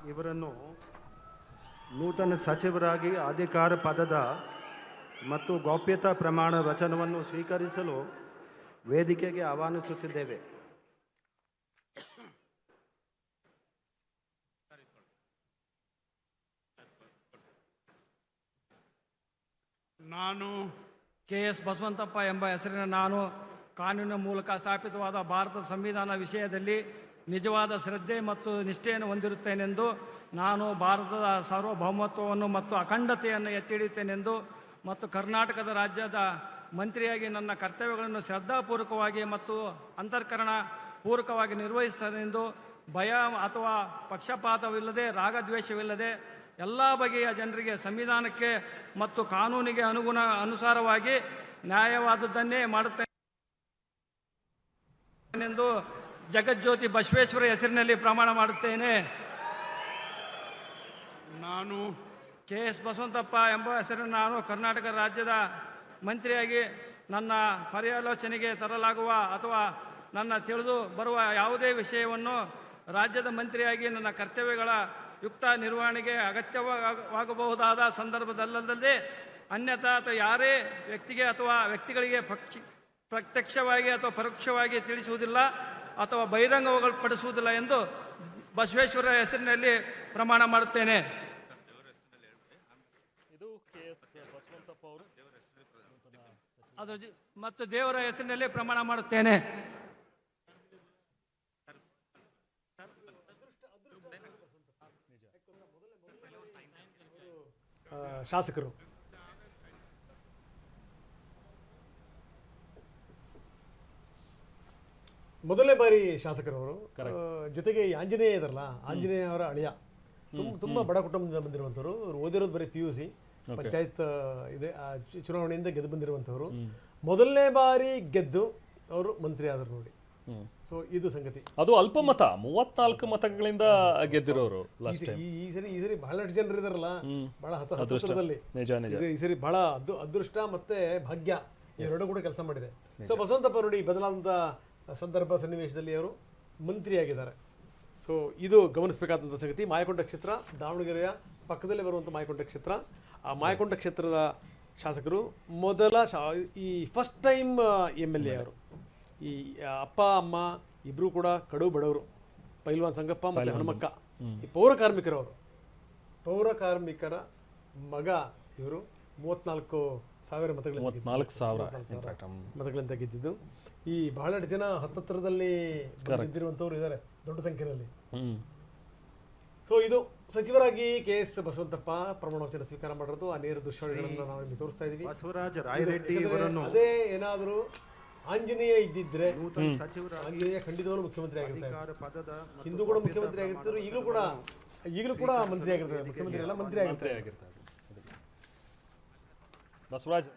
ಇವರನ್ನು ನೂತನ ಸಚಿವರಾಗಿ ಅಧಿಕಾರ ಪದದ ಮತ್ತು ಗೌಪ್ಯತಾ ಪ್ರಮಾಣ ವಚನವನ್ನು ಸ್ವೀಕರಿಸಲು ವೇದಿಕೆಗೆ ಆಹ್ವಾನಿಸುತ್ತಿದ್ದೇವೆ. ನಾನು ಕೆ.ಎಸ್. ಬಸವಂತಪ್ಪ ಎಂಬ ಹೆಸರಿನ ನಾನು ಕಾನೂನಿನ ಮೂಲಕ ಸ್ಥಾಪಿತವಾದ ಭಾರತ ಸಂವಿಧಾನ ವಿಷಯದಲ್ಲಿ ನಿಜವಾದ ಶ್ರದ್ಧೆ ಮತ್ತು ನಿಷ್ಠೆಯನ್ನು ಹೊಂದಿರುತ್ತೇನೆಂದು, ನಾನು ಭಾರತದ ಸಾರ್ವಭೌಮತ್ವವನ್ನು ಮತ್ತು ಅಖಂಡತೆಯನ್ನು ಎತ್ತಿ ಹಿಡಿಯುತ್ತೇನೆಂದು ಮತ್ತು ಕರ್ನಾಟಕದ ರಾಜ್ಯದ ಮಂತ್ರಿಯಾಗಿ ನನ್ನ ಕರ್ತವ್ಯಗಳನ್ನು ಶ್ರದ್ಧಾಪೂರ್ವಕವಾಗಿ ಮತ್ತು ಅಂತಃಕರಣ ಪೂರ್ವಕವಾಗಿ ನಿರ್ವಹಿಸುತ್ತೇನೆಂದು, ಭಯ ಅಥವಾ ಪಕ್ಷಪಾತವಿಲ್ಲದೆ ರಾಗದ್ವೇಷವಿಲ್ಲದೆ ಎಲ್ಲ ಬಗೆಯ ಜನರಿಗೆ ಸಂವಿಧಾನಕ್ಕೆ ಮತ್ತು ಕಾನೂನಿಗೆ ಅನುಸಾರವಾಗಿ ನ್ಯಾಯವಾದದ್ದನ್ನೇ ಮಾಡುತ್ತೇನೆಂದು ಜಗಜ್ಯೋತಿ ಬಸವೇಶ್ವರ ಹೆಸರಿನಲ್ಲಿ ಪ್ರಮಾಣ ಮಾಡುತ್ತೇನೆ. ನಾನು ಕೆ.ಎಸ್. ಬಸವಂತಪ್ಪ ಎಂಬ ಹೆಸರಿನ ನಾನು ಕರ್ನಾಟಕ ರಾಜ್ಯದ ಮಂತ್ರಿಯಾಗಿ ನನ್ನ ಪರ್ಯಾಲೋಚನೆಗೆ ತರಲಾಗುವ ಅಥವಾ ನನ್ನ ತಿಳಿದು ಬರುವ ಯಾವುದೇ ವಿಷಯವನ್ನು ರಾಜ್ಯದ ಮಂತ್ರಿಯಾಗಿ ನನ್ನ ಕರ್ತವ್ಯಗಳ ಯುಕ್ತ ನಿರ್ವಹಣೆಗೆ ಅಗತ್ಯವಾಗಬಹುದಾದ ಸಂದರ್ಭದಲ್ಲದೆ ಅನ್ಯಥಾ ಅಥವಾ ಯಾರೇ ವ್ಯಕ್ತಿಗೆ ಅಥವಾ ವ್ಯಕ್ತಿಗಳಿಗೆ ಪ್ರತ್ಯಕ್ಷವಾಗಿ ಅಥವಾ ಪರೋಕ್ಷವಾಗಿ ತಿಳಿಸುವುದಿಲ್ಲ ಅಥವಾ ಬಹಿರಂಗಪಡಿಸುವುದಿಲ್ಲ ಎಂದು ಬಸವೇಶ್ವರ ಹೆಸರಿನಲ್ಲಿ ಪ್ರಮಾಣ ಮಾಡುತ್ತೇನೆ. ಮತ್ತು ದೇವರ ಹೆಸರಿನಲ್ಲಿ ಪ್ರಮಾಣ ಮಾಡುತ್ತೇನೆ. ಶಾಸಕರು ಮೊದಲನೇ ಬಾರಿ ಶಾಸಕರವರು, ಜೊತೆಗೆ ಈ ಆಂಜನೇಯ ಇದಾರಲ್ಲ, ಆಂಜನೇಯ ಅವರ ಅಳಿಯ, ತುಂಬಾ ಬಡ ಕುಟುಂಬದಿಂದ ಬಂದಿರುವಂಥವ್ರು. ಓದಿರೋದು ಬರೀ PUC, ಪಂಚಾಯತ್ ಇದೆ, ಚುನಾವಣೆಯಿಂದ ಗೆದ್ದು ಬಂದಿರುವಂಥವ್ರು. ಮೊದಲನೇ ಬಾರಿ ಗೆದ್ದು ಅವರು ಮಂತ್ರಿ ಆದರು ನೋಡಿ. ಸೊ ಇದು ಸಂಗತಿ. ಅದು ಅಲ್ಪಮತ, 34 ಮತಗಳಿಂದ ಗೆದ್ದಿರೋರು. ಈ ಸರಿ ಬಹಳಷ್ಟು ಜನರು ಇದಾರಲ್ಲ, ಬಹಳ ಹತ್ತಿರದಲ್ಲಿ ಈ ಸರಿ ಬಹಳ ಅದೃಷ್ಟ ಮತ್ತೆ ಭಾಗ್ಯ ಎರಡು ಕೂಡ ಕೆಲಸ ಮಾಡಿದೆ. ಸೊ ಬಸವಂತಪ್ಪ ನೋಡಿ, ಬದಲಾದಂಥ ಸಂದರ್ಭ ಸನ್ನಿವೇಶದಲ್ಲಿ ಅವರು ಮಂತ್ರಿಯಾಗಿದ್ದಾರೆ. ಸೊ ಇದು ಗಮನಿಸಬೇಕಾದಂಥ ಸಂಗತಿ. ಮಾಯಕೊಂಡ ಕ್ಷೇತ್ರ ದಾವಣಗೆರೆಯ ಪಕ್ಕದಲ್ಲೇ ಬರುವಂಥ ಮಾಯಕೊಂಡ ಕ್ಷೇತ್ರ. ಆ ಮಾಯಕೊಂಡ ಕ್ಷೇತ್ರದ ಶಾಸಕರು ಈ ಫಸ್ಟ್ ಟೈಮ್ MLA ಅವರು. ಈ ಅಪ್ಪ ಅಮ್ಮ ಇಬ್ಬರು ಕೂಡ ಕಡು ಬಡವರು, ಪೈಲ್ವಾನ್ ಸಂಗಪ್ಪ ಮತ್ತು ಹನುಮಕ್ಕ. ಈ ಪೌರ ಕಾರ್ಮಿಕರ ಮಗ ಇವರು. 34,000 ಮತಗಳಿಂದ ಗೆದ್ದಿದ್ದು. ಈ ಬಹಳಷ್ಟು ಜನ ಹತ್ತತ್ರದಲ್ಲಿ ಗೆದ್ದಿರುವಂಥವ್ರು ಇದ್ದಾರೆ, ದೊಡ್ಡ ಸಂಖ್ಯೆಯಲ್ಲಿ. ಸೊ ಇದು ಸಚಿವರಾಗಿ ಕೆ.ಎಸ್. ಬಸವಂತಪ್ಪ ಪ್ರಮಾಣ ವಚನ ಸ್ವೀಕಾರ ಮಾಡಿರೋದು. ಆ ನೇರ ದೃಶ್ಯಾವಳಿಗಳನ್ನು ನಾವು ಇಲ್ಲಿ ತೋರಿಸ್ತಾ ಇದೀವಿ. ಬಸವರಾಜ ರಾಯರೆಡ್ಡಿ ಅದೇ ಏನಾದರೂ ಆಂಜನೇಯ ಇದ್ದಿದ್ರೆ ಆಂಜನೇಯ ಖಂಡಿತವಾಗ್ಲೂ ಮುಖ್ಯಮಂತ್ರಿ ಆಗಿರ್ತಾರೆ. ಹಿಂದೂ ಕೂಡ ಮುಖ್ಯಮಂತ್ರಿ ಆಗಿರ್ತಾರೆ, ಈಗಲೂ ಕೂಡ ಮಂತ್ರಿ ಆಗಿರ್ತಾರೆ. ಮುಖ್ಯಮಂತ್ರಿ ಎಲ್ಲ ಮಂತ್ರಿ ಆಗಿರ್ತಾರೆ. ಬಸವರಾಜ್